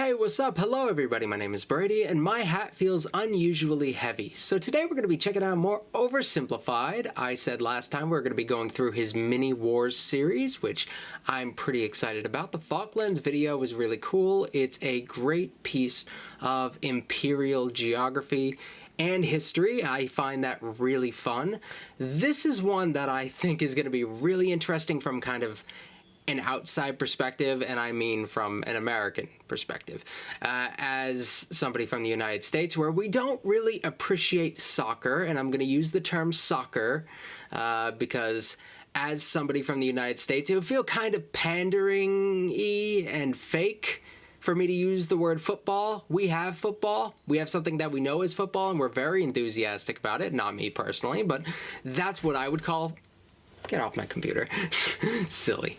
Hey, what's up? Hello everybody, my name is Brady, and my hat feels unusually heavy. So today we're going to be checking out more OverSimplified. I said last time we're going to be going through his MiniWars series, which I'm pretty excited about. The Falklands video was really cool. It's a great piece of imperial geography and history. I find that really fun. This is one that I think is going to be really interesting from kind of an outside perspective, and I mean from an American perspective. As somebody from the United States, where we don't really appreciate soccer, and I'm going to use the term soccer because as somebody from the United States, it would feel kind of pandering-y and fake for me to use the word football. We have football. We have something that we know is football, and we're very enthusiastic about it. Not me personally, but that's what I would call... Get off my computer. Silly.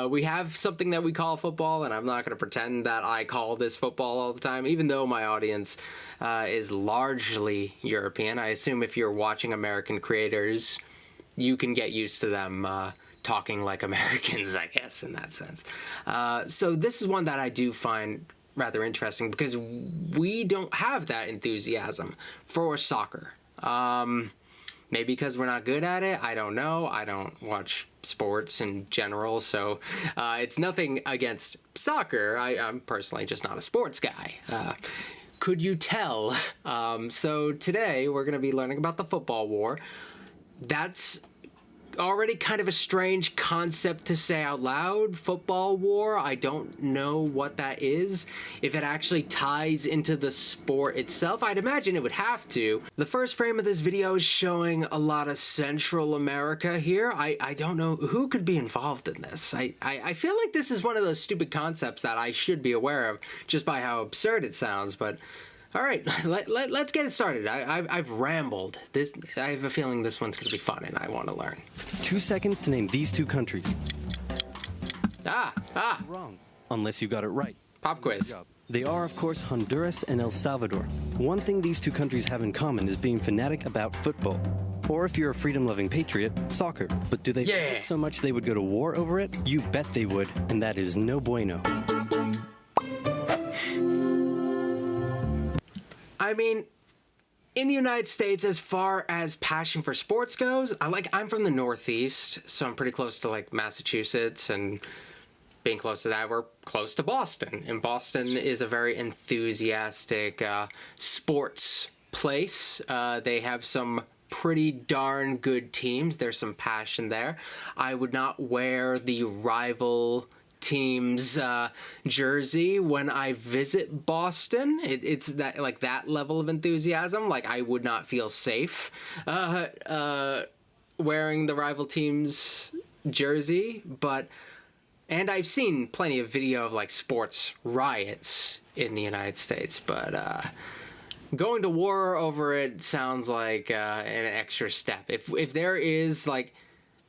We have something that we call football, and I'm not going to pretend that I call this football all the time, even though my audience is largely European. I assume if you're watching American creators, you can get used to them talking like Americans, I guess, in that sense. So this is one that I do find rather interesting because we don't have that enthusiasm for soccer. Maybe because we're not good at it, I don't know. I don't watch sports in general, so it's nothing against soccer. I'm personally just not a sports guy. Could you tell? So today we're going to be learning about the football war. That's already kind of a strange concept to say out loud. Football war, I don't know what that is. If it actually ties into the sport itself, I'd imagine it would have to. The first frame of this video is showing a lot of Central America here. I don't know who could be involved in this. I feel like this is one of those stupid concepts that I should be aware of just by how absurd it sounds, but all right, let's get it started. I've rambled. I have a feeling this one's going to be fun, and I want to learn. 2 seconds to name these two countries. Wrong. Unless you got it right. Pop quiz. They are, of course, Honduras and El Salvador. One thing these two countries have in common is being fanatic about football. Or if you're a freedom-loving patriot, soccer. But do they love it so much they would go to war over it? You bet they would, and that is no bueno. I mean, in the United States, as far as passion for sports goes, I'm from the Northeast, so I'm pretty close to like Massachusetts, and being close to that, we're close to Boston. And Boston is a very enthusiastic sports place. They have some pretty darn good teams. There's some passion there. I would not wear the rival team's jersey when I visit Boston. It's that like that level of enthusiasm. Like I would not feel safe wearing the rival team's jersey, and I've seen plenty of video of like sports riots in the United States, but going to war over it sounds like an extra step. If there is like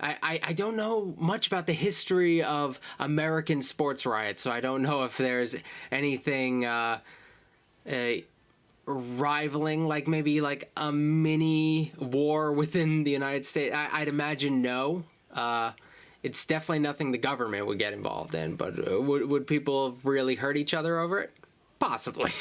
I don't know much about the history of American sports riots, so I don't know if there's anything rivaling, like maybe like a mini war within the United States. I'd imagine no. It's definitely nothing the government would get involved in, but would people really hurt each other over it? Possibly.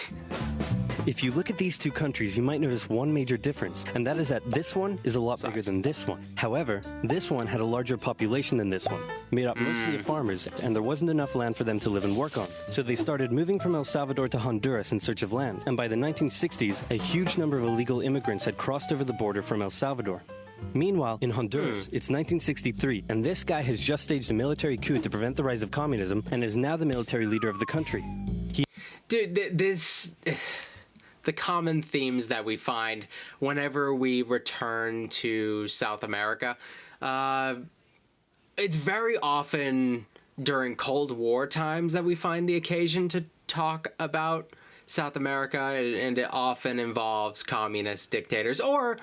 If you look at these two countries, you might notice one major difference, and that is that this one is a lot bigger than this one. However, this one had a larger population than this one, made up mostly of farmers, and there wasn't enough land for them to live and work on. So they started moving from El Salvador to Honduras in search of land, and by the 1960s, a huge number of illegal immigrants had crossed over the border from El Salvador. Meanwhile, in Honduras, it's 1963, and this guy has just staged a military coup to prevent the rise of communism, and is now the military leader of the country. Dude, the common themes that we find whenever we return to South America, it's very often during Cold War times that we find the occasion to talk about South America, and it often involves communist dictators or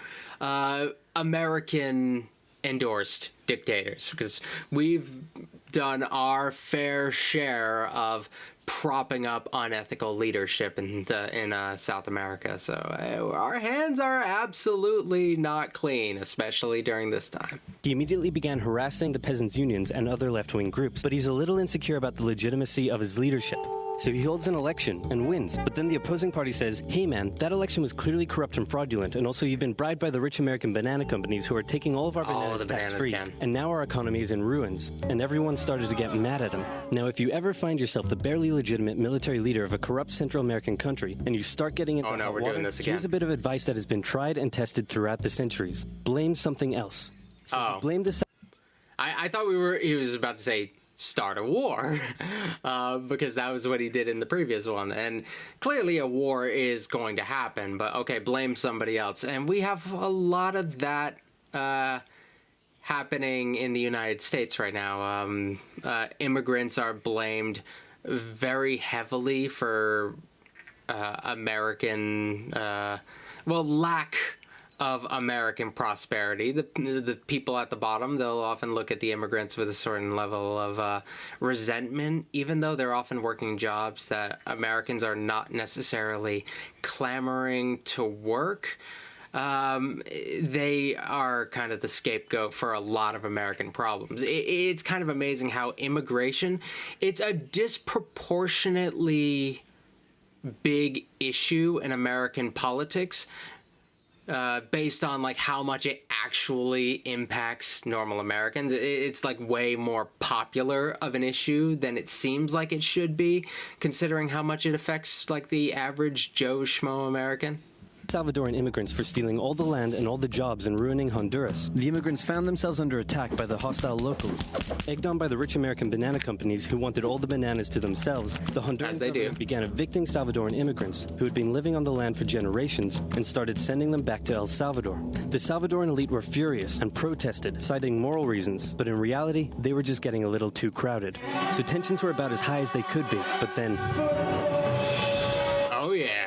American-endorsed dictators, because we've done our fair share of propping up unethical leadership in South America. So our hands are absolutely not clean, especially during this time. He immediately began harassing the peasants' unions and other left-wing groups, but he's a little insecure about the legitimacy of his leadership. So he holds an election and wins. But then the opposing party says, hey man, that election was clearly corrupt and fraudulent, and also you've been bribed by the rich American banana companies who are taking all of our bananas tax-free. And now our economy is in ruins. And everyone started to get mad at him. Now if you ever find yourself the barely legitimate military leader of a corrupt Central American country, and you start getting into hot water, here's a bit of advice that has been tried and tested throughout the centuries. Blame something else. So blame the... I thought he was about to say start a war, because that was what he did in the previous one. And clearly a war is going to happen, but okay, blame somebody else. And we have a lot of that happening in the United States right now. Immigrants are blamed very heavily for American, lack of American prosperity. The people at the bottom, they'll often look at the immigrants with a certain level of resentment, even though they're often working jobs that Americans are not necessarily clamoring to work. They are kind of the scapegoat for a lot of American problems. It's kind of amazing how immigration, it's a disproportionately big issue in American politics, based on like how much it actually impacts normal Americans. It's like way more popular of an issue than it seems like it should be, considering how much it affects like the average Joe Schmo American. Salvadoran immigrants for stealing all the land and all the jobs and ruining Honduras. The immigrants found themselves under attack by the hostile locals. Egged on by the rich American banana companies who wanted all the bananas to themselves, the Honduran government began evicting Salvadoran immigrants who had been living on the land for generations and started sending them back to El Salvador. The Salvadoran elite were furious and protested, citing moral reasons, but in reality, they were just getting a little too crowded. So tensions were about as high as they could be, but then... Oh yeah.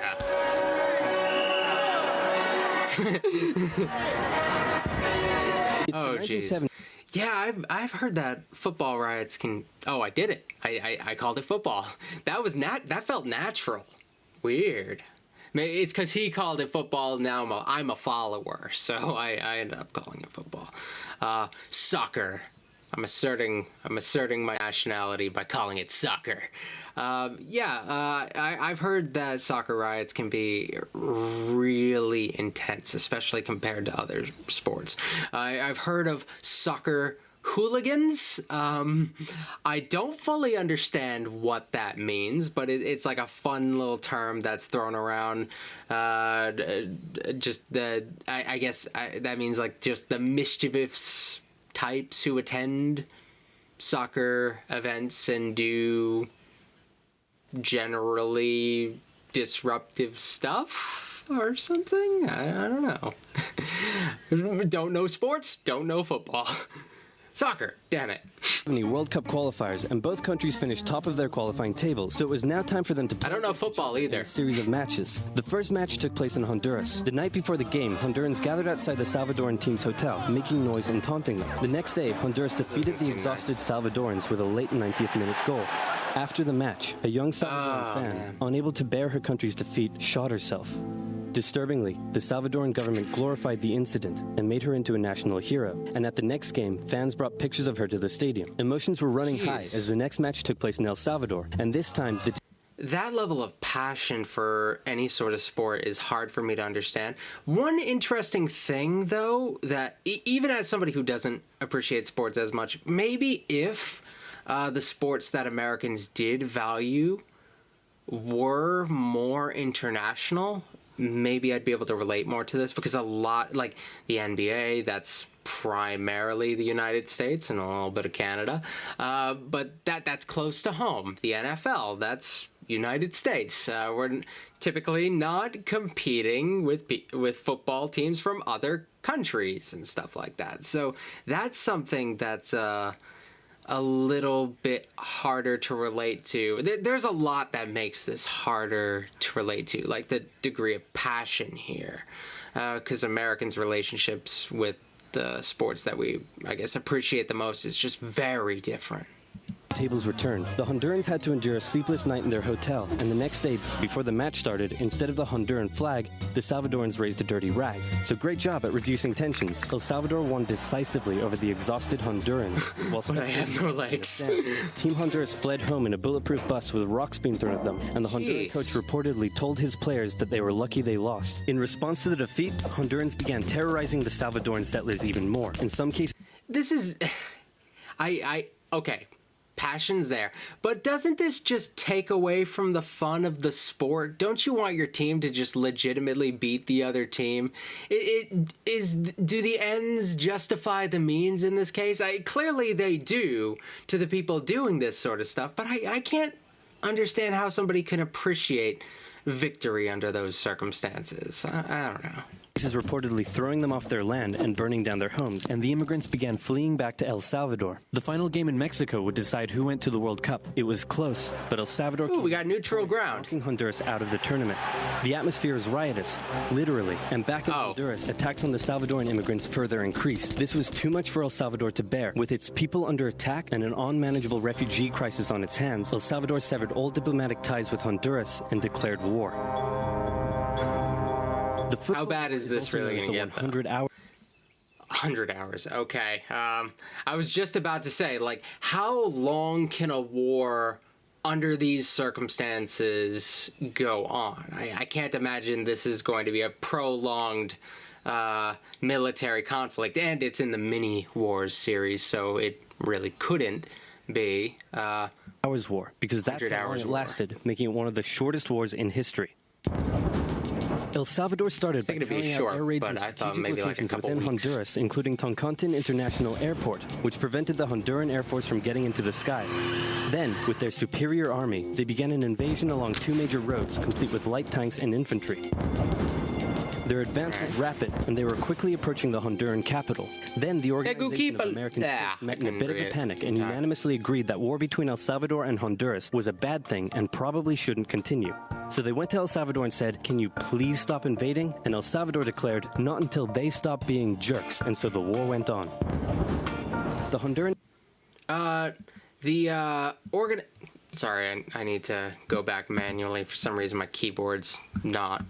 Oh jeez. Yeah, I've heard that football riots can. Oh, I did it. I called it football. That felt natural. Weird. It's because he called it football. Now I'm a follower, so I ended up calling it football. Soccer. I'm asserting my nationality by calling it soccer. I've heard that soccer riots can be really intense, especially compared to other sports. I've heard of soccer hooligans. I don't fully understand what that means, but it's like a fun little term that's thrown around. I guess that means like just the mischievous types who attend soccer events and do generally disruptive stuff or something. I don't know. Don't know sports, don't know football. Soccer, damn it. World Cup qualifiers, and both countries finished top of their qualifying tables, so it was now time for them to play. I don't know football either. A series of matches. The first match took place in Honduras. The night before the game, Hondurans gathered outside the Salvadoran team's hotel, making noise and taunting them. The next day, Honduras defeated the exhausted Salvadorans with a late 90th minute goal. After the match, a young Salvadoran fan, unable to bear her country's defeat, shot herself. Disturbingly, the Salvadoran government glorified the incident and made her into a national hero. And at the next game, fans brought pictures of her to the stadium. Emotions were running high as the next match took place in El Salvador. And this time, that level of passion for any sort of sport is hard for me to understand. One interesting thing, though, that even as somebody who doesn't appreciate sports as much, maybe if the sports that Americans did value were more international, maybe I'd be able to relate more to this, because a lot, like the NBA, that's primarily the United States and a little bit of Canada, but that's close to home. The NFL, that's United States. We're typically not competing with football teams from other countries and stuff like that. So that's something that's a little bit harder to relate to. There's a lot that makes this harder to relate to, like the degree of passion here, because Americans' relationships with the sports that we, I guess, appreciate the most is just very different. tables were turned. The Hondurans had to endure a sleepless night in their hotel, and the next day, before the match started, instead of the Honduran flag, the Salvadorans raised a dirty rag. So great job at reducing tensions. El Salvador won decisively over the exhausted Hondurans. While But I have no legs. Team Honduras fled home in a bulletproof bus with rocks being thrown at them, and the Honduran coach reportedly told his players that they were lucky they lost. In response to the defeat, Hondurans began terrorizing the Salvadoran settlers even more. In some cases, This is... Okay. Passion's there. But doesn't this just take away from the fun of the sport? Don't you want your team to just legitimately beat the other team? Do the ends justify the means in this case? Clearly they do to the people doing this sort of stuff, but I can't understand how somebody can appreciate victory under those circumstances. I don't know. is reportedly throwing them off their land and burning down their homes, and the immigrants began fleeing back to El Salvador. The final game in Mexico would decide who went to the World Cup. It was close, but El Salvador... Ooh, we got neutral ground. ...knocking Honduras out of the tournament. The atmosphere is riotous, literally, and back in Honduras, attacks on the Salvadoran immigrants further increased. This was too much for El Salvador to bear. With its people under attack and an unmanageable refugee crisis on its hands, El Salvador severed all diplomatic ties with Honduras and declared war. How bad is this really going to get, 100 hours. 100 hours, okay. I was just about to say, like, how long can a war under these circumstances go on? I can't imagine this is going to be a prolonged military conflict, and it's in the MiniWars series, so it really couldn't be. Hours war, because that's how long it lasted, making it one of the shortest wars in history. El Salvador started by carrying out air raids in strategic locations within Honduras, including Toncontin International Airport, which prevented the Honduran Air Force from getting into the sky. Then, with their superior army, they began an invasion along two major roads, complete with light tanks and infantry. Their advance was rapid, and they were quickly approaching the Honduran capital. Then the Organization of American States met in a bit of a panic and unanimously agreed that war between El Salvador and Honduras was a bad thing and probably shouldn't continue. So they went to El Salvador and said, "Can you please stop invading?" And El Salvador declared, "Not until they stop being jerks," and so the war went on. The Honduran... Sorry, I need to go back manually. For some reason, my keyboard's not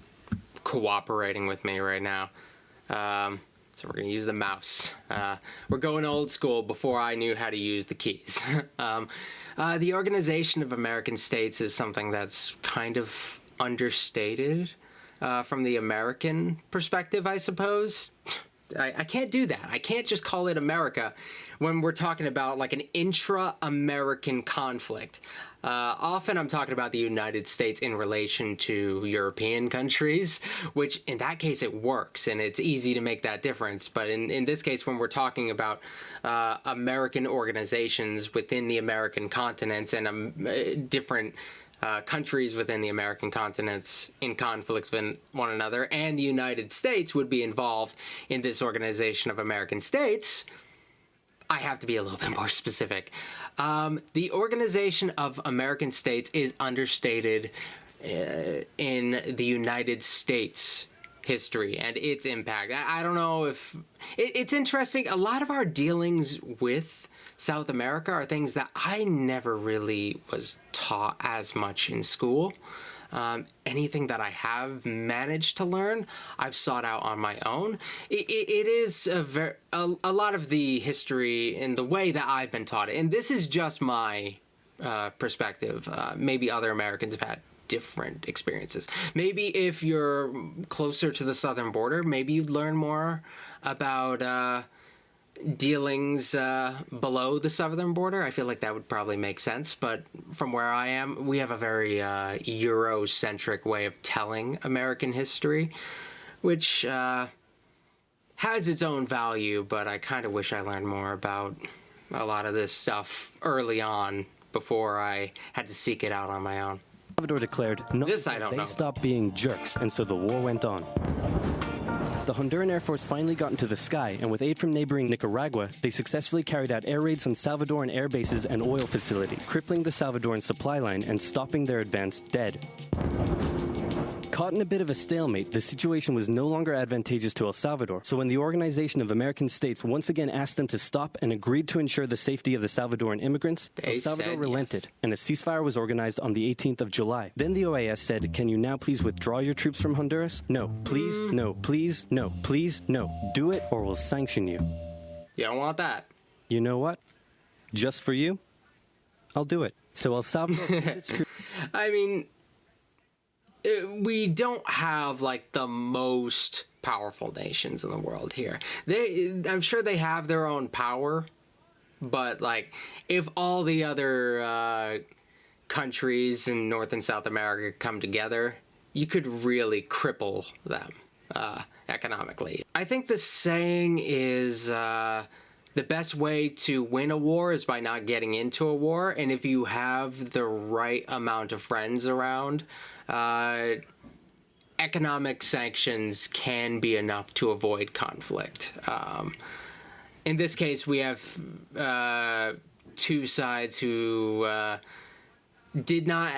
cooperating with me right now. So we're going to use the mouse. We're going old school before I knew how to use the keys. The Organization of American States is something that's kind of understated from the American perspective, I suppose. I can't do that. I can't just call it America when we're talking about like an intra-American conflict. Often I'm talking about the United States in relation to European countries, which in that case it works and it's easy to make that difference. But in this case, when we're talking about American organizations within the American continents and different countries within the American continents in conflict with one another, and the United States would be involved in this Organization of American States, I have to be a little bit more specific. The Organization of American States is understated in the United States history and its impact. I don't know if... It's interesting. A lot of our dealings with South America are things that I never really was taught as much in school. Anything that I have managed to learn, I've sought out on my own. It is a lot of the history in the way that I've been taught it, and this is just my perspective. Maybe other Americans have had different experiences. Maybe if you're closer to the southern border, maybe you'd learn more about dealings below the southern border. I feel like that would probably make sense, but from where I am, we have a very Eurocentric way of telling American history, which has its own value, but I kind of wish I learned more about a lot of this stuff early on before I had to seek it out on my own. Salvador declared, they stopped being jerks, and so the war went on. The Honduran Air Force finally got into the sky, and with aid from neighboring Nicaragua, they successfully carried out air raids on Salvadoran air bases and oil facilities, crippling the Salvadoran supply line and stopping their advance dead. Caught in a bit of a stalemate, the situation was no longer advantageous to El Salvador, so when the Organization of American States once again asked them to stop and agreed to ensure the safety of the Salvadoran immigrants, El Salvador relented, and a ceasefire was organized on the 18th of July. Then the OAS said, "Can you now please withdraw your troops from Honduras? No, please, no, please, no, please, no. Do it or we'll sanction you." You don't want that. You know what? Just for you, I'll do it. So El Salvador pulled its troops. I mean, we don't have like the most powerful nations in the world here. I'm sure they have their own power, but like if all the other countries in North and South America come together, you could really cripple them economically. I think the saying is the best way to win a war is by not getting into a war, and if you have the right amount of friends around, economic sanctions can be enough to avoid conflict. In this case, we have two sides who did not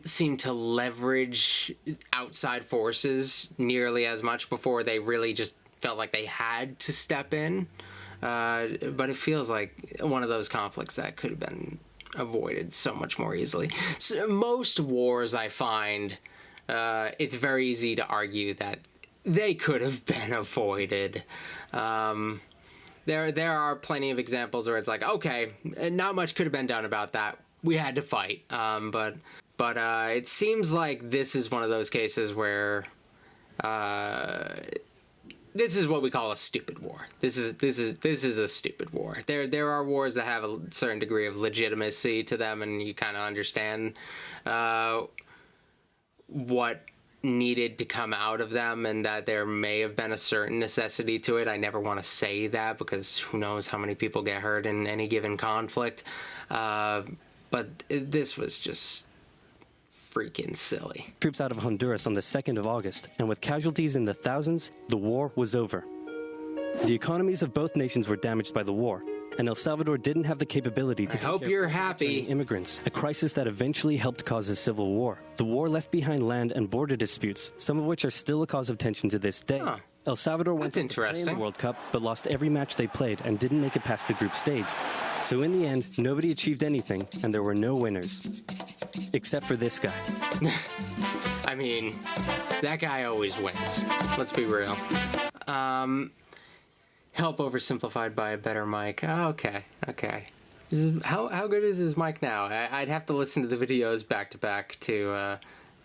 seem to leverage outside forces nearly as much before they really just felt like they had to step in. But it feels like one of those conflicts that could have been avoided so much more easily. So most wars, I find, it's very easy to argue that they could have been avoided. There are plenty of examples where it's like, okay, not much could have been done about that. We had to fight. But it seems like this is one of those cases where this is what we call a stupid war. This is a stupid war. There are wars that have a certain degree of legitimacy to them, and you kind of understand what needed to come out of them, and that there may have been a certain necessity to it. I never want to say that because who knows how many people get hurt in any given conflict. But this was just freaking silly. Troops out of Honduras on the 2nd of August, and with casualties in the thousands, the war was over. The economies of both nations were damaged by the war, and El Salvador didn't have the capability to take hope care you're of happy. Immigrants, a crisis that eventually helped cause a civil war. The war left behind land and border disputes, some of which are still a cause of tension to this day. Huh. El Salvador went That's to play in the interesting. World Cup, but lost every match they played and didn't make it past the group stage. So in the end, nobody achieved anything, and there were no winners. Except for this guy. I mean, that guy always wins. Let's be real. Help oversimplified by a better mic. Oh, okay. How good is his mic now? I'd have to listen to the videos back to back to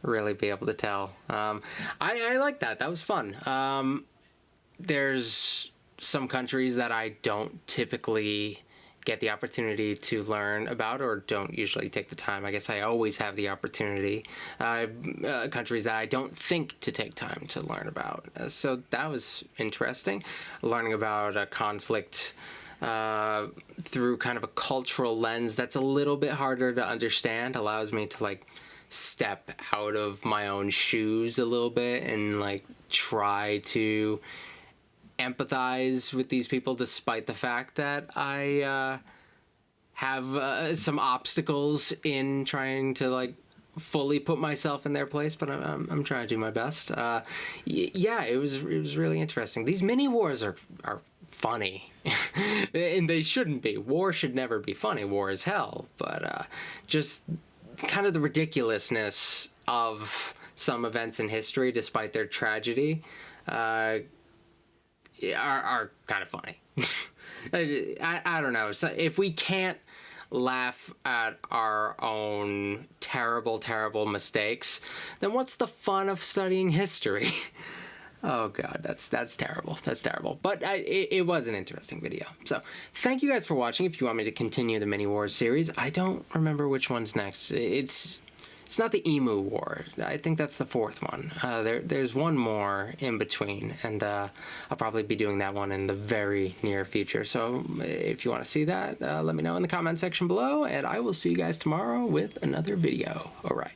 really be able to tell. I like that. That was fun. There's some countries that I don't typically get the opportunity to learn about, or don't usually take the time. I guess I always have the opportunity. Countries that I don't think to take time to learn about. So that was interesting. Learning about a conflict through kind of a cultural lens that's a little bit harder to understand allows me to like step out of my own shoes a little bit and like try to empathize with these people, despite the fact that I have some obstacles in trying to like fully put myself in their place, but I'm trying to do my best. Yeah, it was really interesting. These mini wars are funny, and they shouldn't be. War should never be funny. War is hell. But just kind of the ridiculousness of some events in history, despite their tragedy, are kind of funny. I don't know. So if we can't laugh at our own terrible mistakes, then what's the fun of studying history? Oh god, that's terrible. That's terrible. But it was an interesting video. So thank you guys for watching. If you want me to continue the MiniWars series, I don't remember which one's next. It's not the Emu War. I think that's the 4th one. There's one more in between, and I'll probably be doing that one in the very near future. So if you want to see that, let me know in the comment section below, and I will see you guys tomorrow with another video. All right.